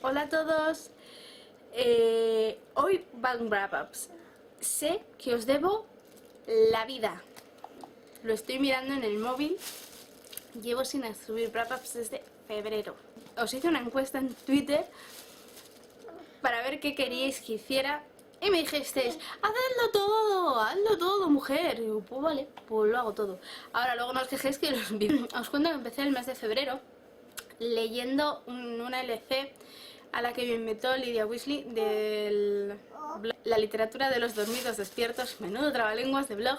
Hola a todos. Hoy van wrap-ups. Sé que os debo la vida. Lo estoy mirando en el móvil. Llevo sin subir wrap-ups desde febrero. Os hice una encuesta en Twitter para ver qué queríais que hiciera y me dijisteis, hazlo todo, mujer. Y digo, pues vale, pues lo hago todo. Ahora luego no os quejéis que los vídeos. Os cuento que empecé el mes de febrero leyendo una LC a la que me invitó Lydia Weasley del blog La literatura de los dormidos despiertos, menudo trabalenguas de blog.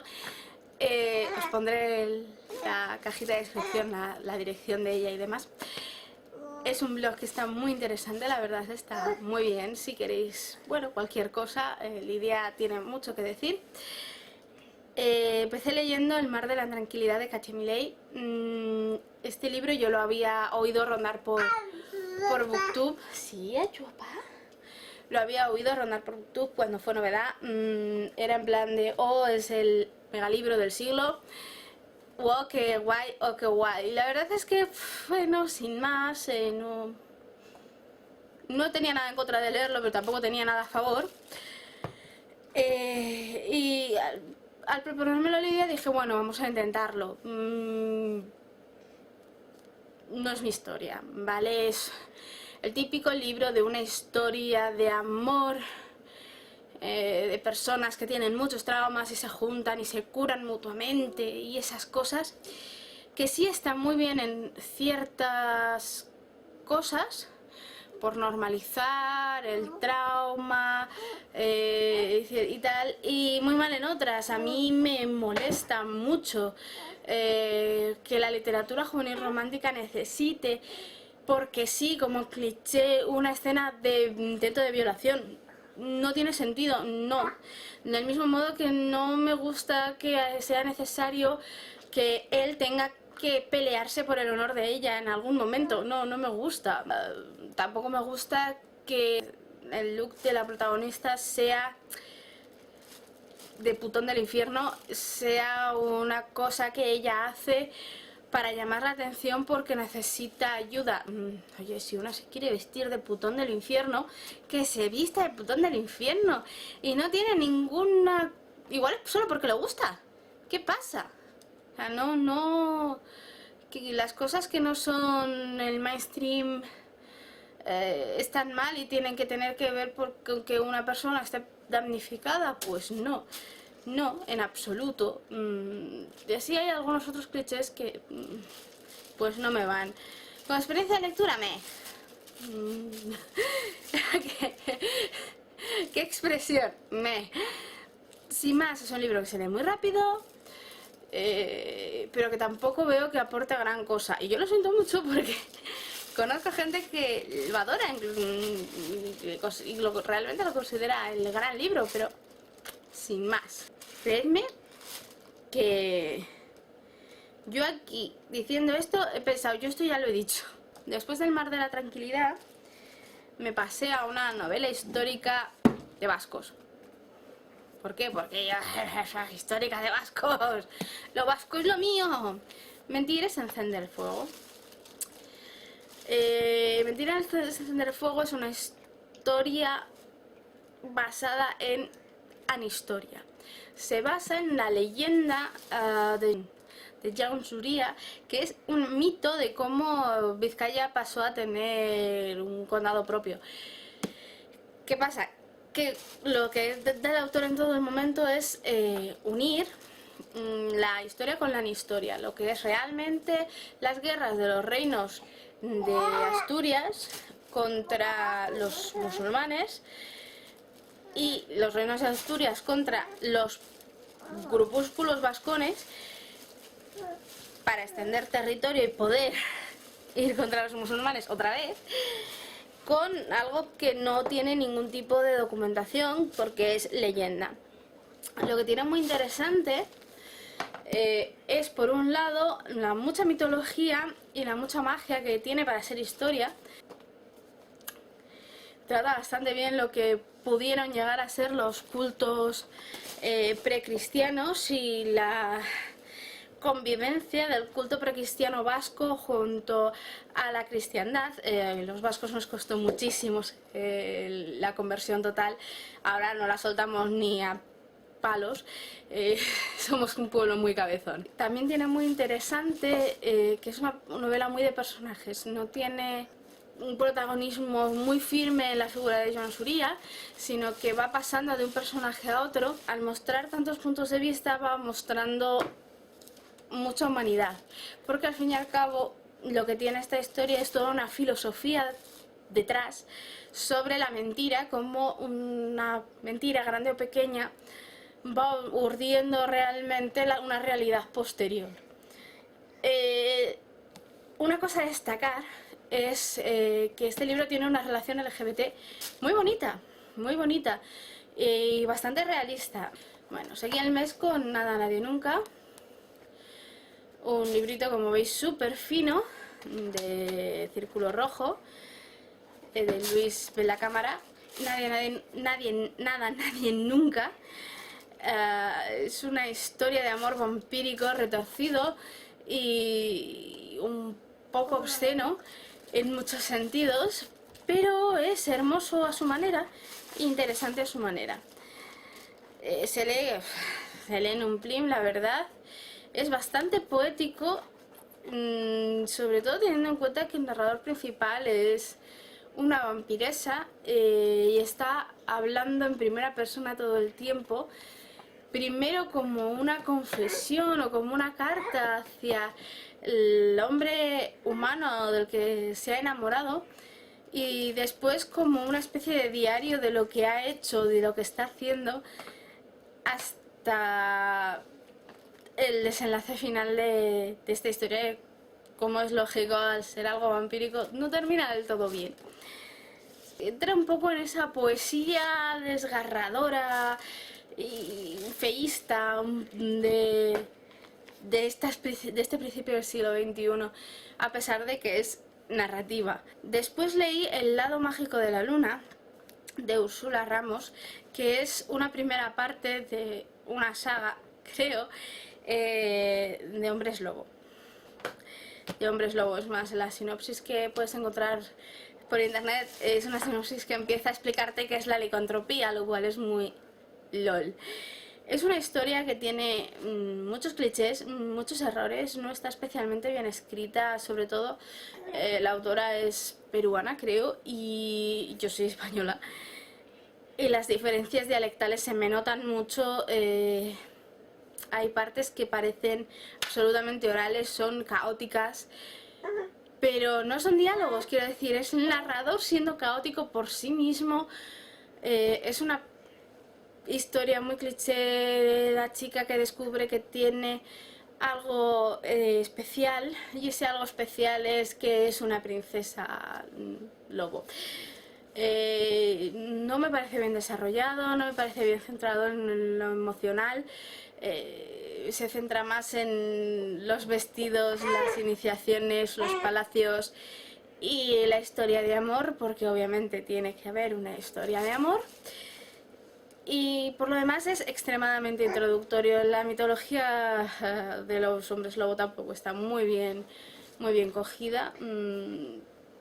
Os pondré la cajita de descripción, la dirección de ella y demás. Es un blog que está muy interesante, la verdad está muy bien. Si queréis, bueno, cualquier cosa, Lydia tiene mucho que decir. Empecé leyendo El mar de la tranquilidad de Cache Milay. Este libro yo lo había oído rondar por Booktube. Sí, chupa. Lo había oído rondar por Booktube cuando fue novedad. Era en plan de, es el megalibro del siglo. Oh, qué guay, oh, qué guay. La verdad es que, bueno, sin más, no tenía nada en contra de leerlo, pero tampoco tenía nada a favor. Y al proponerme la idea dije, bueno, vamos a intentarlo. No es mi historia, ¿vale? Es el típico libro de una historia de amor, de personas que tienen muchos traumas y se juntan y se curan mutuamente y esas cosas, que sí están muy bien en ciertas cosas, por normalizar el trauma y tal, y muy mal en otras. A mí me molesta mucho que la literatura juvenil romántica necesite, porque sí, como cliché, una escena de intento de violación. No tiene sentido, no. Del mismo modo que no me gusta que sea necesario que él tenga que pelearse por el honor de ella en algún momento. No me gusta. Tampoco me gusta que el look de la protagonista sea de putón del infierno, sea una cosa que ella hace para llamar la atención porque necesita ayuda. Oye, si una se quiere vestir de putón del infierno, que se vista de putón del infierno. Y no tiene ninguna... Igual es solo porque le gusta. ¿Qué pasa? O sea, no... Que las cosas que no son el mainstream están mal y tienen que tener que ver con que una persona esté damnificada. Pues no. No, en absoluto. Y así hay algunos otros clichés que pues no me van. Con experiencia de lectura ¿Qué expresión? Sin más, es un libro que se lee muy rápido, pero que tampoco veo que aporte gran cosa. Y yo lo siento mucho porque conozco gente que lo adora y realmente lo considera el gran libro, pero sin más. Creedme que yo aquí, diciendo esto, he pensado, yo esto ya lo he dicho. Después del mar de la tranquilidad, me pasé a una novela histórica de vascos. ¿Por qué? Porque yo, histórica de vascos. Lo vasco es lo mío. Mentir es encender el fuego. Mentir es encender el fuego es una historia basada en anistoria. Se basa en la leyenda de Jaume Suria, que es un mito de cómo Vizcaya pasó a tener un condado propio. ¿Qué pasa? Que lo que da el autor en todo el momento es unir la historia con la anistoria, lo que es realmente las guerras de los reinos de Asturias contra los musulmanes y los reinos de Asturias contra los grupúsculos vascones para extender territorio y poder ir contra los musulmanes otra vez, con algo que no tiene ningún tipo de documentación porque es leyenda. Lo que tiene muy interesante es, por un lado, la mucha mitología y la mucha magia que tiene para ser historia. Trata bastante bien lo que pudieron llegar a ser los cultos precristianos y convivencia del culto precristiano vasco junto a la cristiandad. Los vascos nos costó muchísimo la conversión total, ahora no la soltamos ni a palos, somos un pueblo muy cabezón. También tiene muy interesante que es una novela muy de personajes, no tiene un protagonismo muy firme en la figura de Joan Súria, sino que va pasando de un personaje a otro. Al mostrar tantos puntos de vista va mostrando mucha humanidad, porque al fin y al cabo lo que tiene esta historia es toda una filosofía detrás sobre la mentira, como una mentira grande o pequeña va urdiendo realmente una realidad posterior. Una cosa a destacar es que este libro tiene una relación LGBT muy bonita y bastante realista. Bueno, seguí el mes con Nada, Nadie, Nunca, un librito, como veis, súper fino, de Círculo Rojo, de Luis Bellacámara. Nada, Nadie, Nunca. Es una historia de amor vampírico retorcido y un poco obsceno en muchos sentidos, pero es hermoso a su manera, interesante a su manera. Se lee en un plim, la verdad. Es bastante poético, sobre todo teniendo en cuenta que el narrador principal es una vampiresa y está hablando en primera persona todo el tiempo, primero como una confesión o como una carta hacia el hombre humano del que se ha enamorado, y después como una especie de diario de lo que ha hecho, de lo que está haciendo, hasta el desenlace final de esta historia. Como es lógico, al ser algo vampírico, no termina del todo bien. Entra un poco en esa poesía desgarradora y feísta de este principio del siglo XXI, a pesar de que es narrativa. Después leí El lado mágico de la luna, de Úrsula Ramos, que es una primera parte de una saga, creo, de Hombres Lobo. Es más, la sinopsis que puedes encontrar por internet es una sinopsis que empieza a explicarte qué es la licantropía, lo cual es muy LOL. Es una historia que tiene muchos clichés, muchos errores, no está especialmente bien escrita, sobre todo la autora es peruana, creo, y yo soy española, y las diferencias dialectales se me notan mucho. Hay partes que parecen absolutamente orales, son caóticas, pero no son diálogos, quiero decir, es el narrador siendo caótico por sí mismo. Es una historia muy cliché de la chica que descubre que tiene algo especial, y ese algo especial es que es una princesa lobo. No me parece bien desarrollado, no me parece bien centrado en lo emocional. Se centra más en los vestidos, las iniciaciones, los palacios y la historia de amor, porque obviamente tiene que haber una historia de amor. Y por lo demás es extremadamente introductorio. La mitología de los hombres lobo tampoco está muy bien cogida.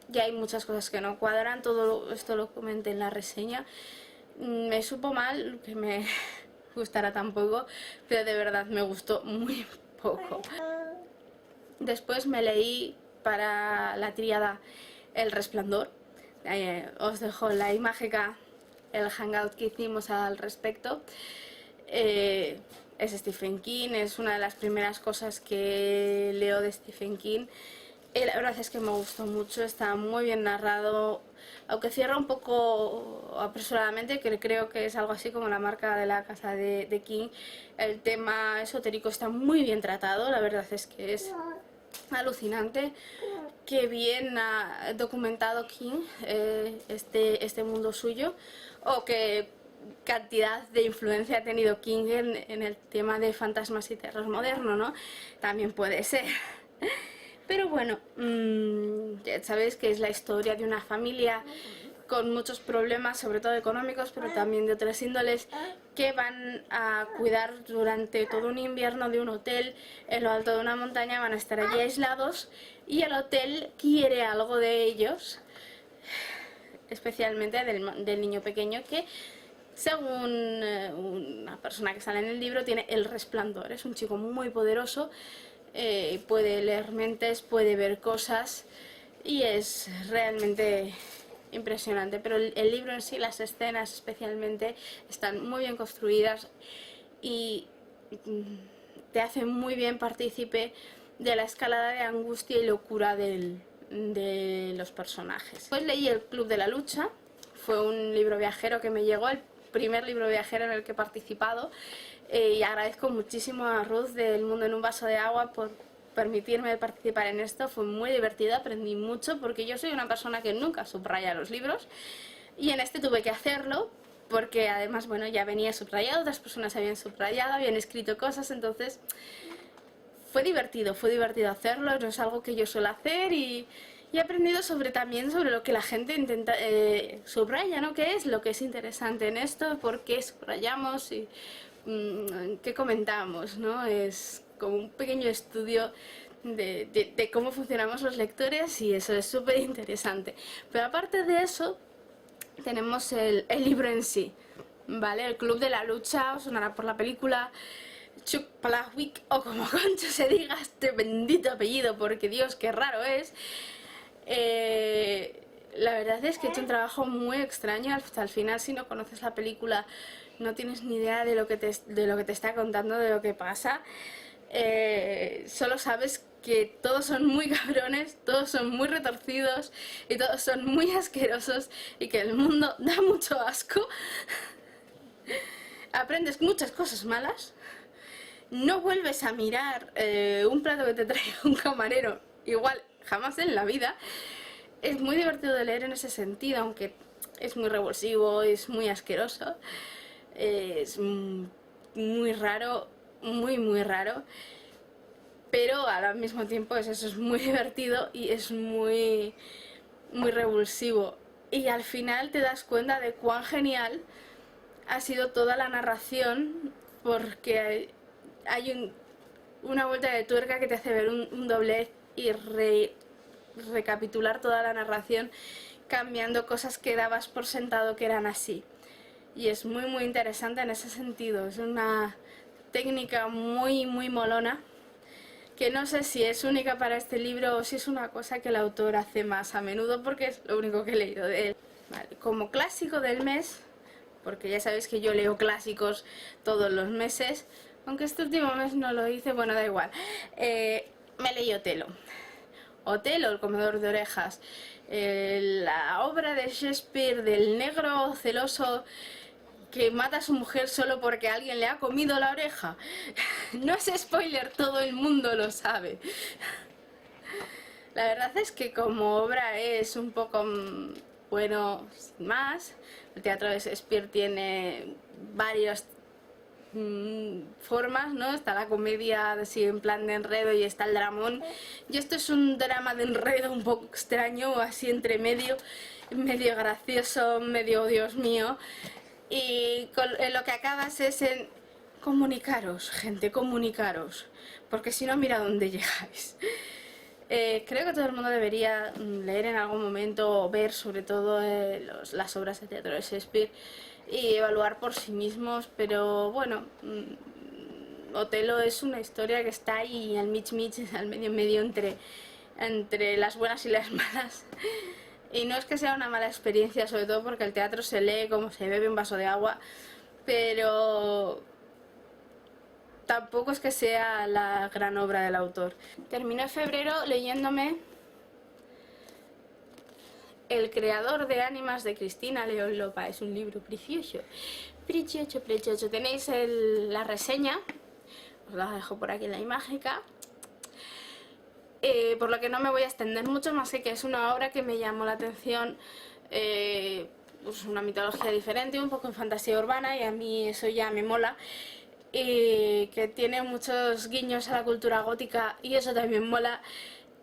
Ya hay muchas cosas que no cuadran, todo esto lo comenté en la reseña. Me supo mal que me gustara tan poco, pero de verdad me gustó muy poco. Después me leí para la tríada El Resplandor. Os dejo la imagen, el hangout que hicimos al respecto. Es Stephen King, es una de las primeras cosas que leo de Stephen King. La verdad es que me gustó mucho, está muy bien narrado, aunque cierra un poco apresuradamente, que creo que es algo así como la marca de la casa de King. El tema esotérico está muy bien tratado, la verdad es que es alucinante. Qué bien ha documentado King este mundo suyo, o qué cantidad de influencia ha tenido King en el tema de fantasmas y terror moderno, ¿no? También puede ser. Pero bueno, ya sabéis que es la historia de una familia con muchos problemas, sobre todo económicos, pero también de otras índoles, que van a cuidar durante todo un invierno de un hotel en lo alto de una montaña, van a estar allí aislados y el hotel quiere algo de ellos, especialmente del niño pequeño que, según una persona que sale en el libro, tiene el resplandor. Es un chico muy poderoso, puede leer mentes, puede ver cosas y es realmente impresionante. Pero el libro en sí, las escenas especialmente, están muy bien construidas y te hacen muy bien partícipe de la escalada de angustia y locura de los personajes. Pues leí El Club de la Lucha, fue un libro viajero que me llegó, el primer libro viajero en el que he participado, y agradezco muchísimo a Ruth del Mundo en un Vaso de Agua por permitirme participar en esto. Fue muy divertido, aprendí mucho porque yo soy una persona que nunca subraya los libros y en este tuve que hacerlo porque además, bueno, ya venía subrayado, otras personas habían subrayado, habían escrito cosas, entonces fue divertido hacerlo, no es algo que yo suelo hacer y he aprendido también sobre lo que la gente intenta subraya, ¿no? ¿Qué es lo que es interesante en esto? ¿Por qué subrayamos? Y qué comentamos, ¿no? Es como un pequeño estudio de cómo funcionamos los lectores y eso es súper interesante. Pero aparte de eso, tenemos el libro en sí, ¿vale? El Club de la Lucha, os sonará por la película, Chuck Palahniuk, o como concho se diga este bendito apellido, porque Dios, qué raro es. La verdad es que he hecho un trabajo muy extraño. Hasta el final, si no conoces la película, no tienes ni idea de lo que te está contando, de lo que pasa. Solo sabes que todos son muy cabrones, todos son muy retorcidos y todos son muy asquerosos y que el mundo da mucho asco. Aprendes muchas cosas malas. No vuelves a mirar un plato que te trae un camarero, igual jamás en la vida. Es muy divertido de leer en ese sentido, aunque es muy revulsivo, es muy asqueroso, es muy raro, muy raro, pero al mismo tiempo eso es muy divertido y es muy revulsivo. Y al final te das cuenta de cuán genial ha sido toda la narración, porque hay una vuelta de tuerca que te hace ver un doblez y recapitular toda la narración, cambiando cosas que dabas por sentado que eran así. Y es muy interesante en ese sentido. Es una técnica muy molona, que no sé si es única para este libro o si es una cosa que el autor hace más a menudo, porque es lo único que he leído de él. Vale, como clásico del mes, porque ya sabéis que yo leo clásicos todos los meses, aunque este último mes no lo hice, bueno, da igual. Me leí Otelo, el comedor de orejas, la obra de Shakespeare del negro celoso que mata a su mujer solo porque alguien le ha comido la oreja. No es spoiler, todo el mundo lo sabe. La verdad es que como obra es un poco, bueno, sin más. El teatro de Shakespeare tiene varias formas, ¿no? Está la comedia así en plan de enredo y está el dramón. Y esto es un drama de enredo un poco extraño, así entre medio gracioso, medio Dios mío. Y en lo que acabas es en comunicaros, gente, comunicaros, porque si no, mira dónde llegáis. Creo que todo el mundo debería leer en algún momento o ver sobre todo las obras de teatro de Shakespeare y evaluar por sí mismos, pero bueno, Otelo es una historia que está ahí al al medio entre las buenas y las malas. Y no es que sea una mala experiencia, sobre todo porque el teatro se lee como se bebe un vaso de agua, pero tampoco es que sea la gran obra del autor. Terminé febrero leyéndome El creador de ánimas de Cristina León Lopa. Es un libro precioso, precioso. Tenéis la reseña, os la dejo por aquí en la imágenes. Por lo que no me voy a extender mucho, más que es una obra que me llamó la atención, pues una mitología diferente, un poco en fantasía urbana, y a mí eso ya me mola, y que tiene muchos guiños a la cultura gótica y eso también mola,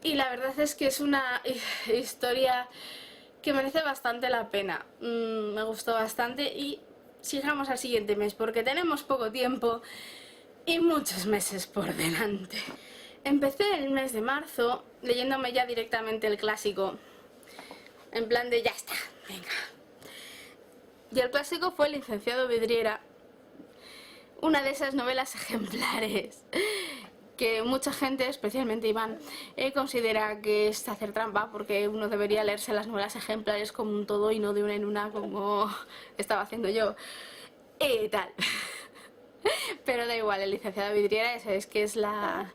y la verdad es que es una historia que merece bastante la pena. Me gustó bastante y sigamos al siguiente mes porque tenemos poco tiempo y muchos meses por delante. Empecé el mes de marzo leyéndome ya directamente el clásico, en plan de ya está, venga. Y el clásico fue El licenciado Vidriera, una de esas novelas ejemplares que mucha gente, especialmente Iván, considera que es hacer trampa, porque uno debería leerse las novelas ejemplares como un todo y no de una en una como estaba haciendo yo y tal. Pero da igual, El licenciado Vidriera, es que es la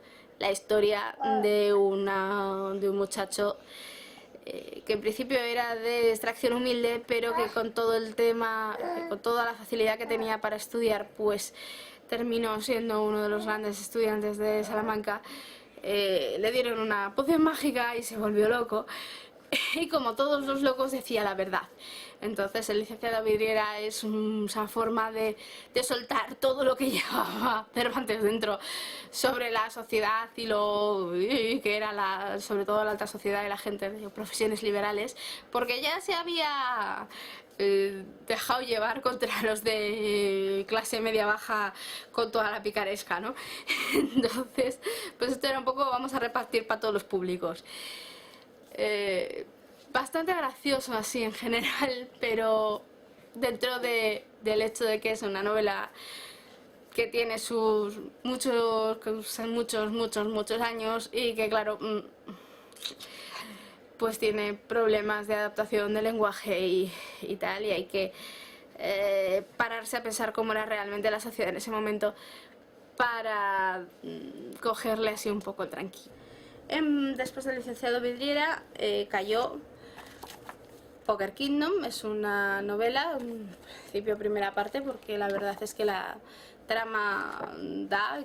historia de un muchacho que en principio era de extracción humilde, pero que con todo el tema, con toda la facilidad que tenía para estudiar, pues terminó siendo uno de los grandes estudiantes de Salamanca. Le dieron una poción mágica y se volvió loco. Y como todos los locos decía la verdad. Entonces el licenciado Vidriera es esa forma de soltar todo lo que llevaba Cervantes dentro sobre la sociedad y lo que era sobre todo la alta sociedad y la gente de profesiones liberales, porque ya se había dejado llevar contra los de clase media baja con toda la picaresca, ¿no? Entonces, pues esto era un poco, vamos a repartir para todos los públicos. Bastante gracioso así en general, pero dentro del hecho de que es una novela que tiene sus muchos años y que claro, pues tiene problemas de adaptación del lenguaje y tal, y hay que pararse a pensar cómo era realmente la sociedad en ese momento para cogerle así un poco tranquilo. Después del licenciado Vidriera cayó Poker Kingdom. Es una novela, en principio primera parte, porque la verdad es que la trama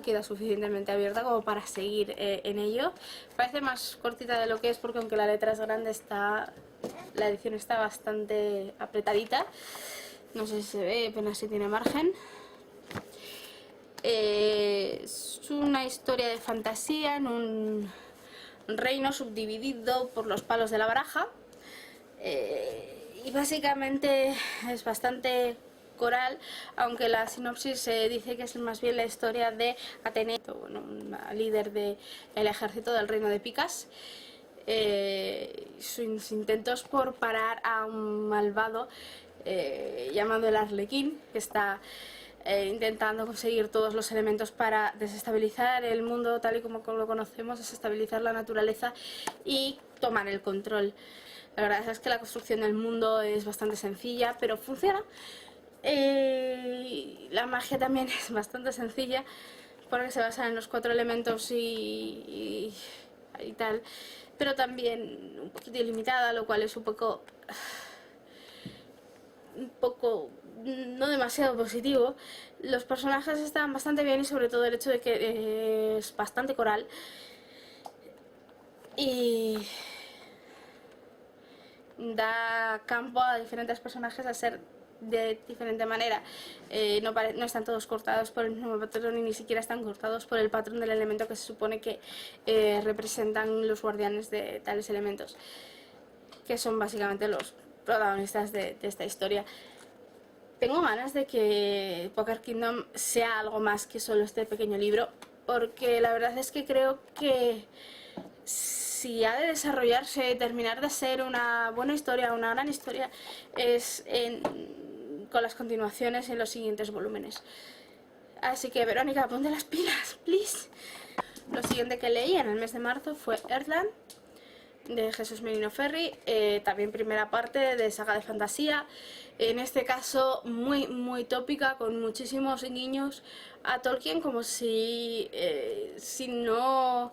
queda suficientemente abierta como para seguir en ello. Parece más cortita de lo que es, porque aunque la letra es grande, la edición está bastante apretadita. No sé si se ve, apenas si tiene margen. Es una historia de fantasía en un reino subdividido por los palos de la baraja, y básicamente es bastante coral, aunque la sinopsis dice que es más bien la historia de Atenea, una líder del ejército del reino de Picas, sus intentos por parar a un malvado llamado el Arlequín, que está intentando conseguir todos los elementos para desestabilizar el mundo tal y como lo conocemos, desestabilizar la naturaleza y tomar el control. La verdad es que la construcción del mundo es bastante sencilla, pero funciona. La magia también es bastante sencilla, porque se basa en los 4 elementos y tal, pero también un poquito ilimitada, lo cual es un poco no demasiado positivo. Los personajes están bastante bien y sobre todo el hecho de que es bastante coral y da campo a diferentes personajes a ser de diferente manera. No están todos cortados por el mismo patrón y ni siquiera están cortados por el patrón del elemento que se supone que representan los guardianes de tales elementos, que son básicamente los protagonistas de esta historia. Tengo ganas de que Poker Kingdom sea algo más que solo este pequeño libro, porque la verdad es que creo que si ha de desarrollarse, terminar de ser una buena historia, una gran historia, es con las continuaciones en los siguientes volúmenes. Así que Verónica, ponte las pilas, please. Lo siguiente que leí en el mes de marzo fue Earthland, de Jesús Merino Ferri, también primera parte de saga de fantasía, en este caso muy tópica, con muchísimos guiños a Tolkien, como si no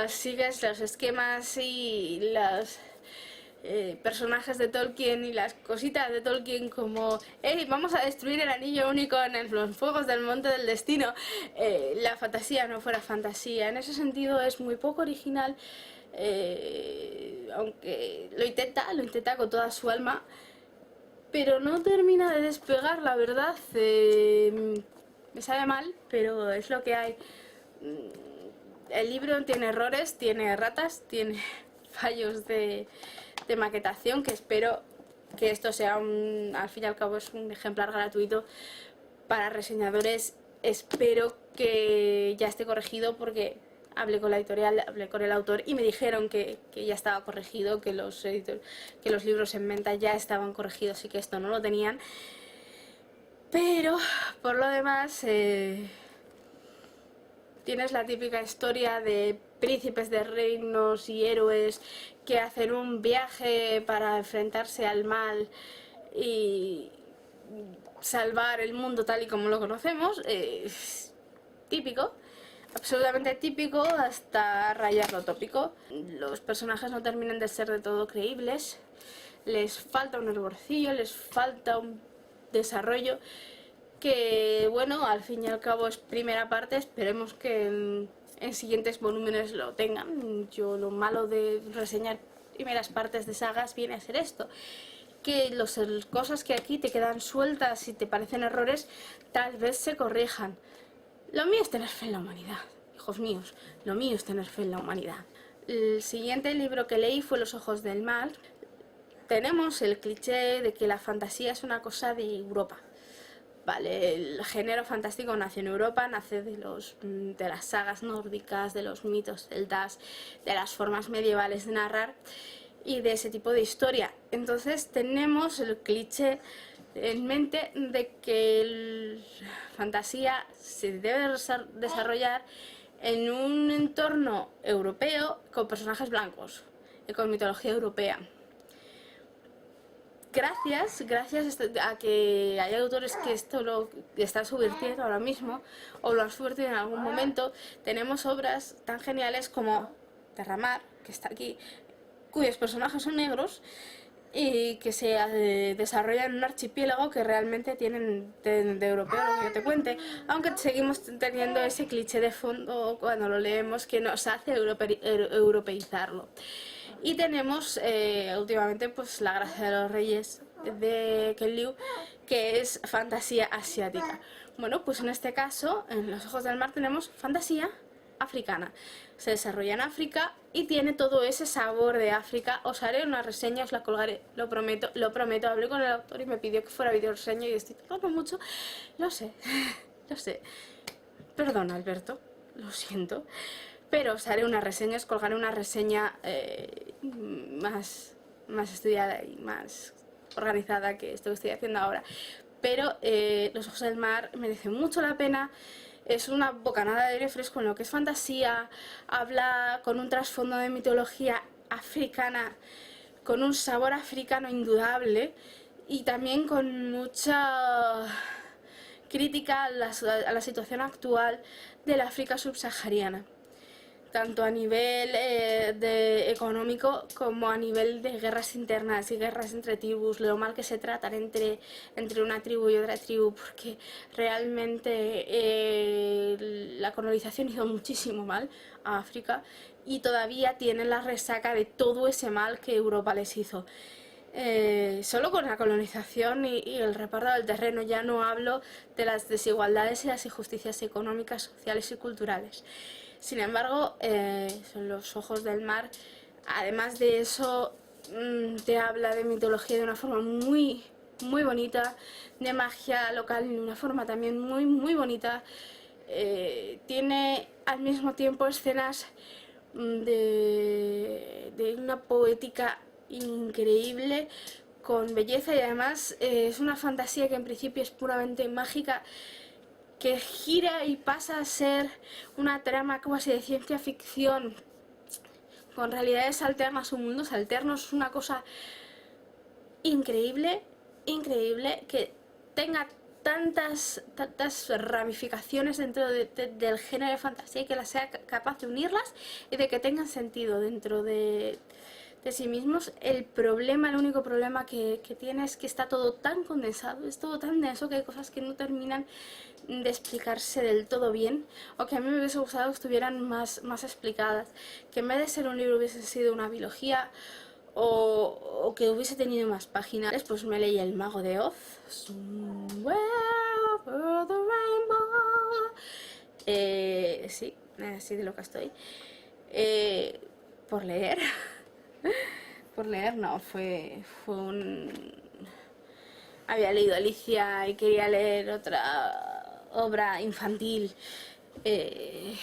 sigues los esquemas y los personajes de Tolkien y las cositas de Tolkien, como hey, vamos a destruir el anillo único en los fuegos del monte del destino, la fantasía no fuera fantasía. En ese sentido es muy poco original, aunque lo intenta con toda su alma, pero no termina de despegar, la verdad. Me sabe mal, pero es lo que hay. El libro tiene errores, tiene ratas, tiene fallos de maquetación, que espero que esto sea al fin y al cabo es un ejemplar gratuito para reseñadores. Espero que ya esté corregido, porque hablé con la editorial, hablé con el autor y me dijeron que ya estaba corregido, que los libros en venta ya estaban corregidos y que esto no lo tenían. Pero por lo demás tienes la típica historia de príncipes de reinos y héroes que hacen un viaje para enfrentarse al mal y salvar el mundo tal y como lo conocemos. Típico, absolutamente típico, hasta rayar lo tópico. Los personajes no terminan de ser de todo creíbles, les falta un hervorcillo, les falta un desarrollo que, bueno, al fin y al cabo es primera parte. Esperemos que en siguientes volúmenes lo tengan. Yo lo malo de reseñar primeras partes de sagas viene a ser esto, que las cosas que aquí te quedan sueltas y te parecen errores tal vez se corrijan. Lo mío es tener fe en la humanidad, hijos míos, lo mío es tener fe en la humanidad. El siguiente libro que leí fue Los ojos del mar. Tenemos el cliché de que la fantasía es una cosa de Europa. Vale, el género fantástico nació en Europa, nace de las sagas nórdicas, de los mitos celtas, de las formas medievales de narrar y de ese tipo de historia. Entonces tenemos el cliché en mente de que la fantasía se debe desarrollar en un entorno europeo con personajes blancos y con mitología europea. Gracias a que hay autores que esto lo están subvirtiendo ahora mismo, o lo han subvertido en algún momento, tenemos obras tan geniales como Terramar, que está aquí, cuyos personajes son negros y que se desarrollan en un archipiélago que realmente tienen de europeo, lo que yo te cuente, aunque seguimos teniendo ese cliché de fondo cuando lo leemos que nos hace europeizarlo. Y tenemos últimamente pues La gracia de los reyes de Ken Liu, que es fantasía asiática. Bueno, pues en este caso, en Los ojos del mar tenemos fantasía africana. Se desarrolla en África y tiene todo ese sabor de África. Os haré una reseña, os la colgaré, lo prometo. Hablé con el autor y me pidió que fuera video reseña y estoy tardando mucho. Lo sé, lo sé. Perdón, Alberto, lo siento. Pero os haré una reseña, os colgaré una reseña más estudiada y más organizada que esto que estoy haciendo ahora. Pero Los ojos del mar merece mucho la pena. Es una bocanada de aire fresco en lo que es fantasía. Habla con un trasfondo de mitología africana, con un sabor africano indudable y también con mucha crítica a la situación actual del África subsahariana, tanto a nivel económico como a nivel de guerras internas y guerras entre tribus, lo mal que se tratan entre una tribu y otra tribu, porque realmente la colonización hizo muchísimo mal a África y todavía tienen la resaca de todo ese mal que Europa les hizo. Solo con la colonización y el reparto del terreno, ya no hablo de las desigualdades y las injusticias económicas, sociales y culturales. Sin embargo, Los ojos del mar, además de eso, te habla de mitología de una forma muy bonita, de magia local de una forma también muy bonita. Tiene al mismo tiempo escenas de una poética increíble, con belleza, y además es una fantasía que en principio es puramente mágica, que gira y pasa a ser una trama casi de ciencia ficción con realidades alternas o mundos alternos. Es una cosa increíble, que tenga tantas ramificaciones dentro del género de fantasía, y que sea capaz de unirlas y de que tengan sentido dentro de sí mismos. El único problema que tiene es que está todo tan condensado, es todo tan denso, que hay cosas que no terminan de explicarse del todo bien, o que a mí me hubiese gustado que estuvieran más explicadas, que en vez de ser un libro hubiese sido una biología, o que hubiese tenido más páginas. Pues me leí El mago de Oz, Somewhere over the Rainbow. Sí, así de loca estoy por leer. por leer, no, fue un... Había leído Alicia y quería leer otra obra infantil de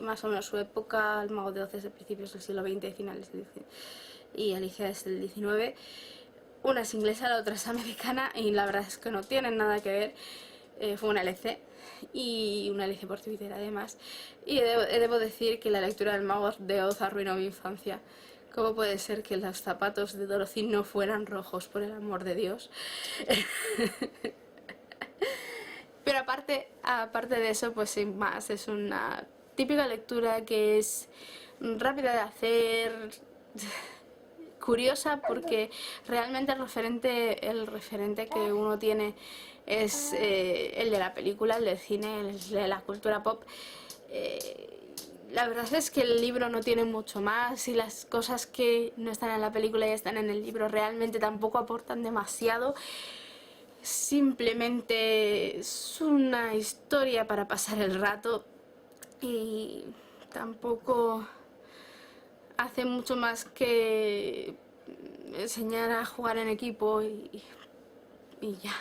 más o menos su época. El Mago de Oz es de principios del siglo XX, finales del XIX, y Alicia es del XIX. Una es inglesa, la otra es americana, y la verdad es que no tienen nada que ver. Fue una LC, y una LC por Twitter además, y debo decir que la lectura del Mago de Oz arruinó mi infancia. ¿Cómo puede ser que los zapatos de Dorothy no fueran rojos, por el amor de Dios? Pero aparte de eso, pues sin más, es una típica lectura que es rápida de hacer, curiosa, porque realmente el referente que uno tiene es el de la película, el del cine, el de la cultura pop. La verdad es que el libro no tiene mucho más, y las cosas que no están en la película y están en el libro realmente tampoco aportan demasiado. Simplemente es una historia para pasar el rato, y tampoco hace mucho más que enseñar a jugar en equipo y ya.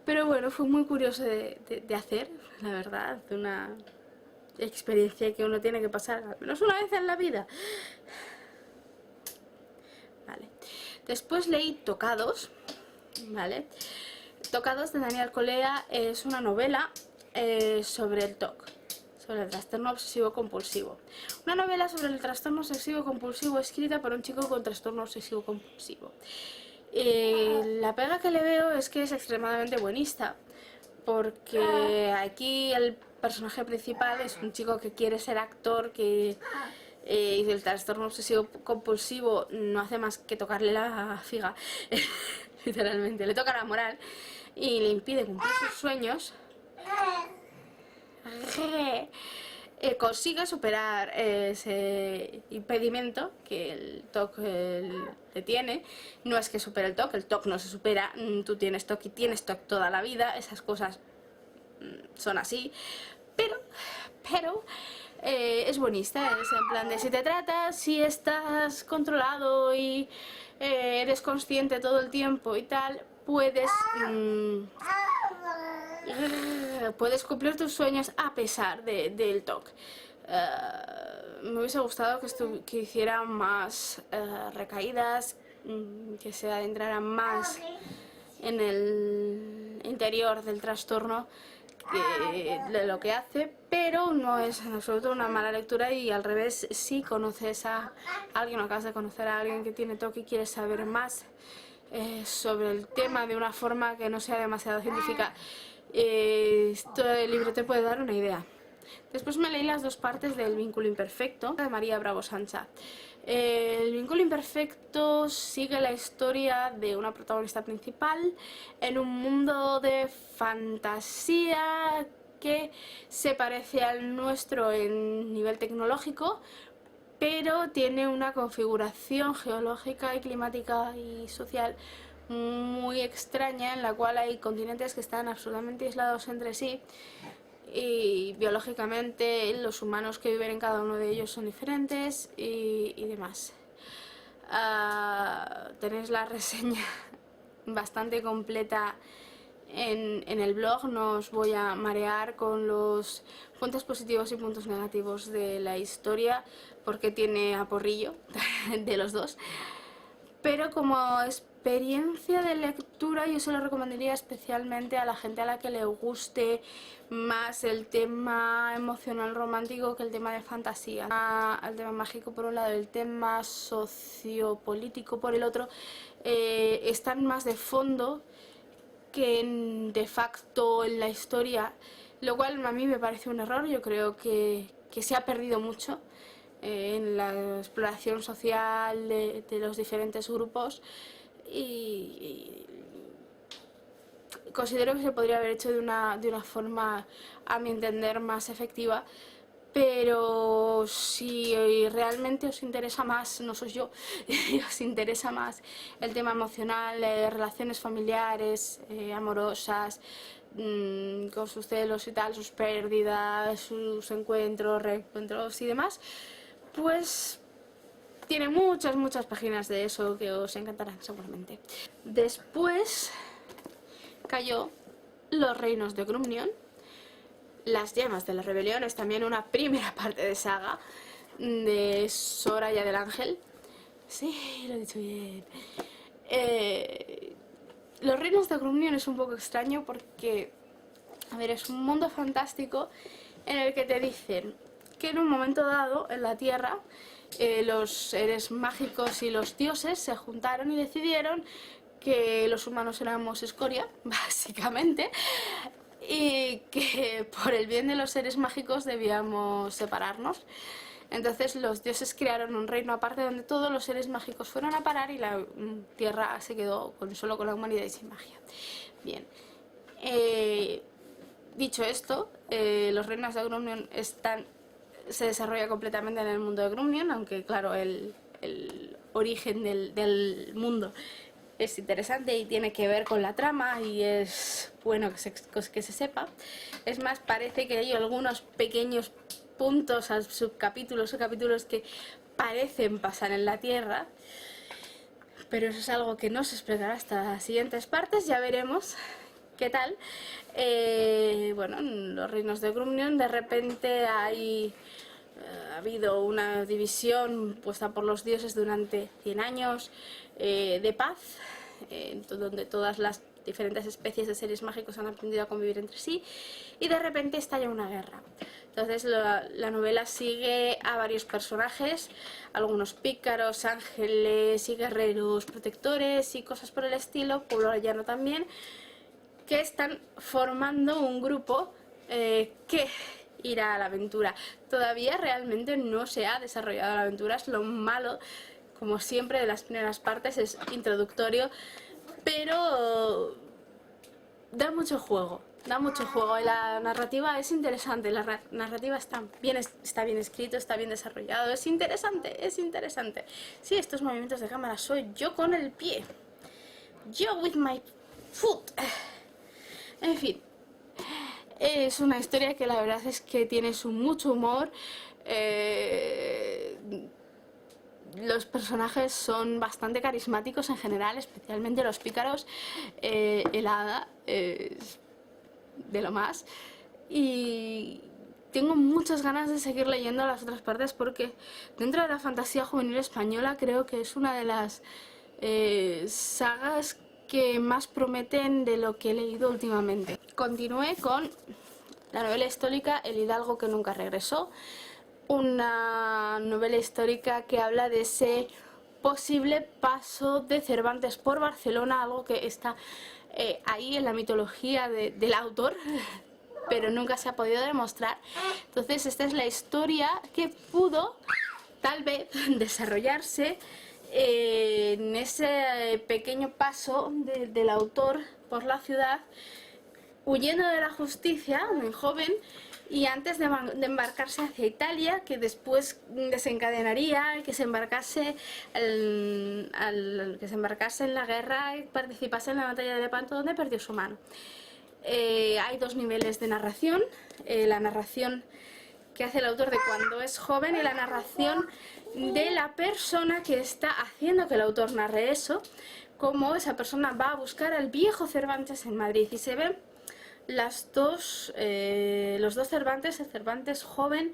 Pero bueno, fue muy curioso de hacer, la verdad, una experiencia que uno tiene que pasar al menos una vez en la vida. Vale. Después leí Tocados, ¿vale? Tocados, de Daniel Colea, es una novela sobre el TOC, sobre el trastorno obsesivo compulsivo. Una novela sobre el trastorno obsesivo compulsivo escrita por un chico con trastorno obsesivo compulsivo. La pega que le veo es que es extremadamente buenista, porque aquí el personaje principal es un chico que quiere ser actor, que y el trastorno obsesivo compulsivo no hace más que tocarle la figa, literalmente, le toca la moral y le impide cumplir sus sueños. Consigue superar ese impedimento que el TOC le tiene. No es que supere el TOC no se supera, tú tienes TOC y tienes TOC toda la vida, esas cosas son así, pero es buenista, es en plan de si estás controlado y eres consciente todo el tiempo y tal, puedes cumplir tus sueños a pesar del TOC. Me hubiese gustado que hiciera más recaídas, que se adentrara más en el interior del trastorno de lo que hace, pero no es en absoluto una mala lectura, y al revés, si conoces a alguien o acabas de conocer a alguien que tiene TOC y quieres saber más sobre el tema de una forma que no sea demasiado científica, este libro te puede dar una idea. Después me leí las dos partes del Vínculo Imperfecto, de María Bravo Sancha. El Vínculo Imperfecto sigue la historia de una protagonista principal en un mundo de fantasía que se parece al nuestro en nivel tecnológico, pero tiene una configuración geológica y climática y social muy extraña, en la cual hay continentes que están absolutamente aislados entre sí, y biológicamente los humanos que viven en cada uno de ellos son diferentes y demás. Tenéis la reseña bastante completa en el blog. No os voy a marear con los puntos positivos y puntos negativos de la historia, porque tiene aporrillo de los dos. Pero como experiencia de lectura yo se lo recomendaría especialmente a la gente a la que le guste más el tema emocional romántico que el tema de fantasía. El tema mágico por un lado, el tema sociopolítico por el otro, están más de fondo que de facto en la historia, lo cual a mí me parece un error. Yo creo que se ha perdido mucho en la exploración social de los diferentes grupos, y considero que se podría haber hecho de una forma, a mi entender, más efectiva. Pero si realmente os interesa más, no sois yo, os interesa más el tema emocional, relaciones familiares, amorosas, con sus celos y tal, sus pérdidas, sus encuentros, reencuentros y demás, pues tiene muchas páginas de eso que os encantarán seguramente. Después cayó Los Reinos de Grumnion, Las Llamas de la Rebelión, es también una primera parte de saga de Soraya del Ángel. Sí, lo he dicho bien. Los Reinos de Grumnion es un poco extraño porque, a ver, es un mundo fantástico en el que te dicen que en un momento dado en la Tierra los seres mágicos y los dioses se juntaron y decidieron que los humanos éramos escoria, básicamente, y que por el bien de los seres mágicos debíamos separarnos. Entonces los dioses crearon un reino aparte donde todos los seres mágicos fueron a parar y la Tierra se quedó solo con la humanidad y sin magia. Bien, dicho esto, los reinos de Grumnion se desarrolla completamente en el mundo de Grumnion, aunque claro, el origen del mundo es interesante y tiene que ver con la trama y es bueno que se sepa. Es más, parece que hay algunos pequeños puntos, subcapítulos o capítulos que parecen pasar en la Tierra, pero eso es algo que no se explicará hasta las siguientes partes, ya veremos qué tal. Bueno, en los reinos de Grumnion de repente ha habido una división puesta por los dioses durante 100 años de paz, donde todas las diferentes especies de seres mágicos han aprendido a convivir entre sí, y de repente estalla una guerra. Entonces la novela sigue a varios personajes, algunos pícaros, ángeles y guerreros protectores y cosas por el estilo, pueblo llano también, que están formando un grupo que irá a la aventura. Todavía realmente no se ha desarrollado la aventura, es lo malo, como siempre, de las primeras partes, es introductorio, pero da mucho juego y la narrativa es interesante, la narrativa está bien escrito, está bien desarrollado, es interesante. Sí, estos movimientos de cámara soy yo con el pie, yo with my foot. En fin, es una historia que la verdad es que tiene mucho humor. Los personajes son bastante carismáticos en general, especialmente los pícaros. El hada es de lo más. Y tengo muchas ganas de seguir leyendo las otras partes porque dentro de la fantasía juvenil española creo que es una de las sagas que más prometen de lo que he leído últimamente. Continué con la novela histórica El hidalgo que nunca regresó, una novela histórica que habla de ese posible paso de Cervantes por Barcelona, algo que está ahí en la mitología del autor, pero nunca se ha podido demostrar. Entonces esta es la historia que pudo tal vez desarrollarse en ese pequeño paso del autor por la ciudad, huyendo de la justicia, muy joven, y antes de embarcarse hacia Italia, que después desencadenaría que se embarcase en la guerra y participase en la batalla de Lepanto, donde perdió su mano. Hay dos niveles de narración, la narración que hace el autor de cuando es joven y la narración de la persona que está haciendo que el autor narre eso, como esa persona va a buscar al viejo Cervantes en Madrid, y se ven los dos Cervantes, el Cervantes joven,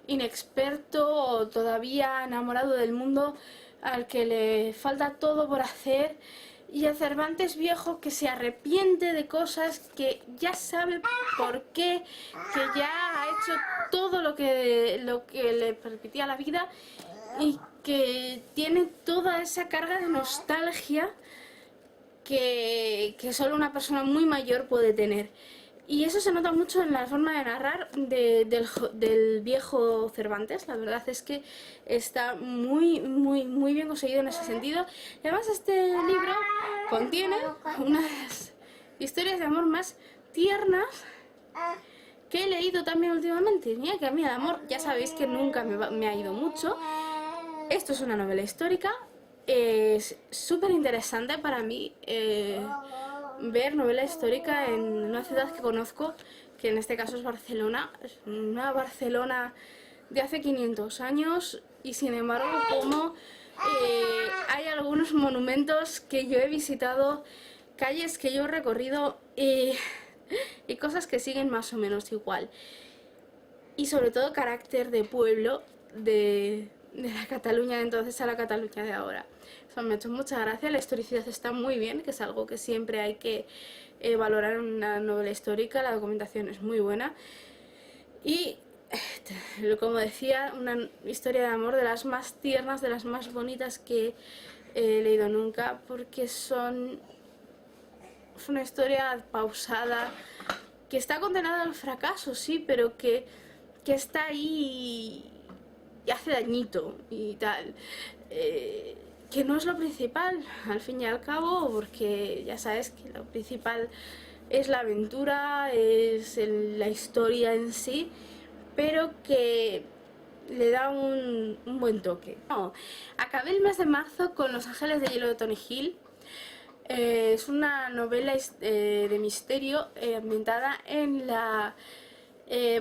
inexperto, todavía enamorado del mundo, al que le falta todo por hacer, y el Cervantes viejo que se arrepiente de cosas, que ya sabe por qué, que ya ha hecho todo lo que le permitía la vida y que tiene toda esa carga de nostalgia que solo una persona muy mayor puede tener. Y eso se nota mucho en la forma de narrar del viejo Cervantes. La verdad es que está muy bien conseguido en ese sentido. Y además este libro contiene unas historias de amor más tiernas que he leído también últimamente. Mira que a mí el amor, ya sabéis que nunca me ha ido mucho. Esto es una novela histórica. Es súper interesante para mí ver novela histórica en una ciudad que conozco, que en este caso es Barcelona. Es una Barcelona de hace 500 años y sin embargo como hay algunos monumentos que yo he visitado, calles que yo he recorrido y cosas que siguen más o menos igual. Y sobre todo carácter de pueblo de la Cataluña de entonces a la Cataluña de ahora. Eso me ha hecho mucha gracia, la historicidad está muy bien, que es algo que siempre hay que valorar en una novela histórica, la documentación es muy buena. Y, como decía, una historia de amor de las más tiernas, de las más bonitas que he leído nunca, porque es una historia pausada, que está condenada al fracaso, sí, pero que está ahí y hace dañito y tal. Que no es lo principal, al fin y al cabo, porque ya sabes que lo principal es la aventura, es la historia en sí, pero que le da un buen toque. No, acabé el mes de marzo con Los Ángeles de Hielo de Tony Hill. Es una novela de misterio ambientada en la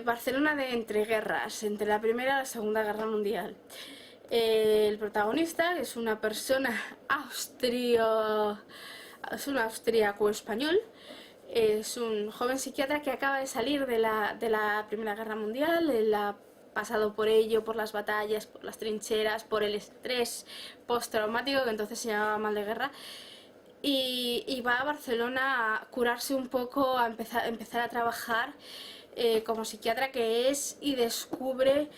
Barcelona de entreguerras, entre la Primera y la Segunda Guerra Mundial. El protagonista es una persona es un austríaco español, es un joven psiquiatra que acaba de salir de la Primera Guerra Mundial. Él ha pasado por ello, por las batallas, por las trincheras, por el estrés postraumático, que entonces se llamaba mal de guerra, y va a Barcelona a curarse un poco, a empezar a trabajar como psiquiatra que es, y descubre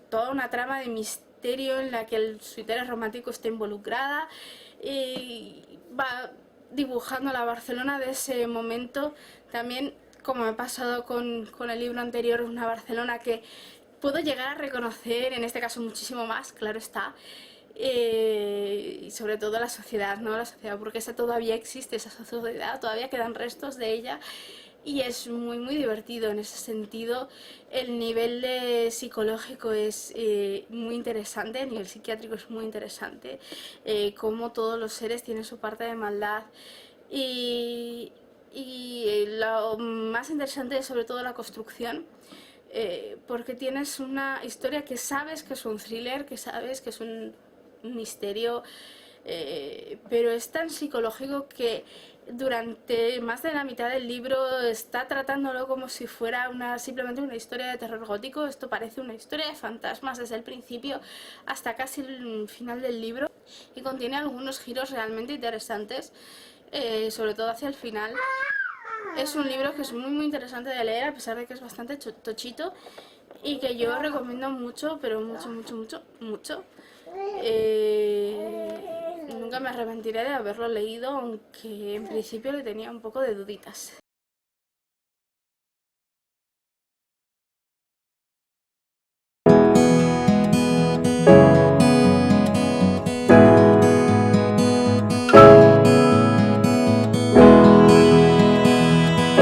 toda una trama de misterio en la que su interés romántico está involucrada, y va dibujando la Barcelona de ese momento. También, como me ha pasado con el libro anterior, una Barcelona que puedo llegar a reconocer, en este caso muchísimo más, claro está, y sobre todo la sociedad, ¿no? La sociedad burguesa todavía existe, esa sociedad, todavía quedan restos de ella, y es muy muy divertido en ese sentido. El nivel psicológico es muy interesante, el nivel psiquiátrico es muy interesante, cómo todos los seres tienen su parte de maldad, y lo más interesante es sobre todo la construcción, porque tienes una historia que sabes que es un thriller, que sabes que es un misterio, pero es tan psicológico que durante más de la mitad del libro está tratándolo como si fuera simplemente una historia de terror gótico. Esto parece una historia de fantasmas desde el principio hasta casi el final del libro, y contiene algunos giros realmente interesantes, sobre todo hacia el final. Es un libro que es muy muy interesante de leer, a pesar de que es bastante tochito, y que yo recomiendo mucho, pero mucho, mucho, mucho, mucho. Nunca me arrepentiré de haberlo leído, aunque en principio le tenía un poco de duditas.